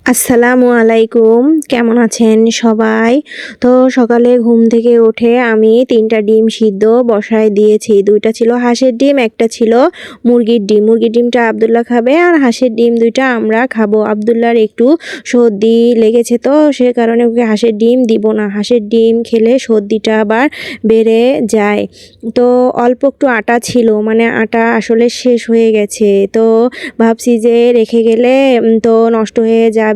আসসালামু আলাইকুম, কেমন আছেন সবাই? তো সকালে ঘুম থেকে উঠে আমি ৩টা ডিম সিদ্ধ বসায় দিয়েছি। ২টা ছিল হাঁসের ডিম, একটা ছিল মুরগির ডিম। মুরগির ডিমটা আব্দুল্লাহ খাবে আর হাঁসের ডিম ২টা আমরা খাবো। আব্দুল্লাহর একটু সর্দি লেগেছে, তো সে কারণে ওকে হাঁসের ডিম দিব না। হাঁসের ডিম খেলে সর্দিটা আবার বেড়ে যায়। তো অল্প একটু আটা ছিল, মানে আটা আসলে শেষ হয়ে গেছে। তো ভাবছি যে রেখে গেলে তো নষ্ট হয়ে যাবে,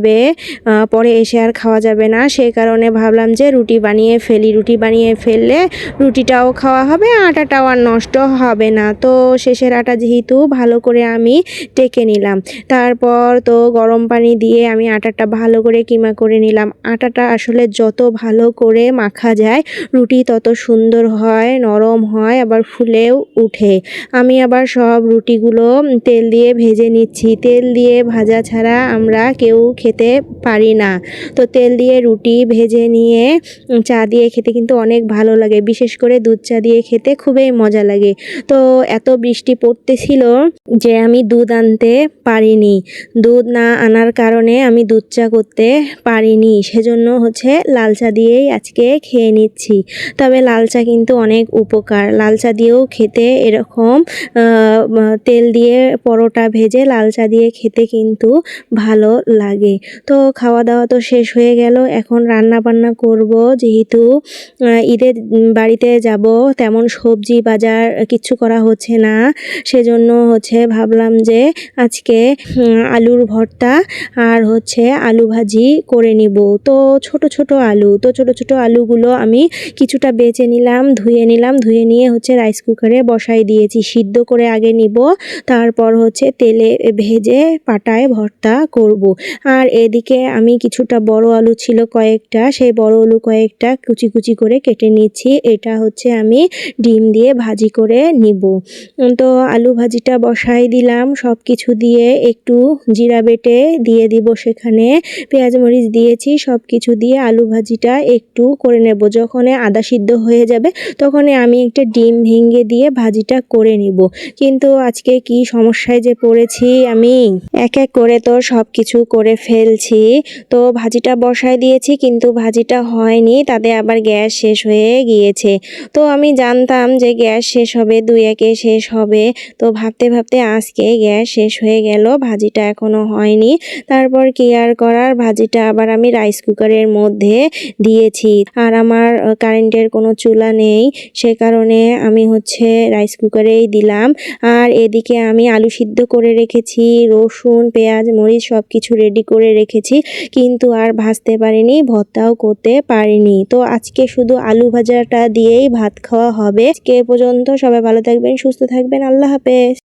পরে এসে আর খাওয়া যাবে না। সেই কারণে ভাবলাম যে রুটি বানিয়ে ফেলি। রুটি বানিয়ে ফেললে রুটিটাও খাওয়া হবে, আটাটাও আর নষ্ট হবে না। তো শেষের আটা যেহেতু ভালো করে আমি টেকে নিলাম। তারপর তো গরম পানি দিয়ে আমি আটাটা ভালো করে কিমা করে নিলাম। আটাটা আসলে যত ভালো করে মাখা যায় রুটি তত সুন্দর হয়, নরম হয়, আবার ফুলেও উঠে। আমি আবার সব রুটিগুলো তেল দিয়ে ভেজে নিচ্ছি। তেল দিয়ে ভাজা ছাড়া আমরা কেউ খেতে পারি না। তো তেল দিয়ে রুটি ভেজে নিয়ে চা দিয়ে খেতে কিন্তু অনেক ভালো লাগে, বিশেষ করে দুধ চা দিয়ে খেতে খুবই মজা লাগে। তো এত বৃষ্টি পড়তেছিল যে আমি দুধ আনতে পারিনি। দুধ না আনার কারণে আমি দুধ চা করতে পারিনি, সেজন্য লাল চা দিয়েই আজকে খেয়ে নিচ্ছি। তবে লাল চা কিন্তু অনেক উপকার। লাল চা দিয়েও খেতে এরকম তেল দিয়ে পরোটা ভেজে লাল চা দিয়ে খেতে কিন্তু ভালো লাগে। তো খাওয়া দাওয়া তো শেষ হয়ে গেল, এখন রান্না বান্না করব। যেহেতু ঈদের বাড়িতে যাব, তেমন সবজি বাজার কিচ্ছু করা হচ্ছে না, সেজন্য ভাবলাম যে আজকে আলুর ভর্তা আর আলু ভাজি করে নিব। তো ছোট ছোট আলু, তো ছোট ছোট আলুগুলো আমি কিছুটা বেছে নিলাম, ধুয়ে নিলাম। ধুয়ে নিয়ে রাইস কুকারে বসাই দিয়েছি। সিদ্ধ করে আগে নিব, তারপর তেলে ভেজে পাটায় ভর্তা করব। আর এদিকে আমি কিছুটা বড় আলু ছিল কয়েকটা, সেই বড় আলু কয়েকটা কুচি কুচি করে কেটে নিচ্ছি। এটা আমি ডিম দিয়ে ভাজি করে নিব। তো আলু ভাজিটা বসাই দিলাম, সব কিছু দিয়ে একটু জিরা বেটে দিয়ে দিব, সেখানে পেঁয়াজ মরিচ দিয়েছি। সব কিছু দিয়ে আলু ভাজিটা একটু করে নেব। যখন আদা সিদ্ধ হয়ে যাবে তখন আমি একটা ডিম ভেঙে দিয়ে ভাজিটা করে নিব। কিন্তু আজকে কি সমস্যায় যে পড়েছি আমি, এক এক করে তো সব কিছু করে ফেলছি। তো ভাজিটা বসায় দিয়েছি, কিন্তু ভাজিটা হয়নি, তাতে আবার গ্যাস শেষ হয়ে গিয়েছে। তো আমি জানতাম যে গ্যাস শেষ হবে, 2-1 শেষ হবে। তো ভাবতে ভাবতে আজকে গ্যাস শেষ হয়ে গেল, ভাজিটা এখনো হয়নি। তারপর কি আর করার, ভাজিটা আবার আমি রাইস কুকারের মধ্যে দিয়েছি। আর আমার কারেন্টের কোনো চুলা নেই, সে কারণে আমি রাইস কুকারেই দিলাম। আর এদিকে আমি আলু সিদ্ধ করে রেখেছি, রসুন পেঁয়াজ মরিচ সব কিছু রেডি করে রেখেছি, কিন্তু আর ভাজতে পারিনি, ভর্তাও করতে পারিনি। তো আজকে শুধু আলু ভাজাটা দিয়েই ভাত খাওয়া হবে। আজকে পর্যন্ত, সবাই ভালো থাকবেন, সুস্থ থাকবেন, আল্লাহ হাফেজ।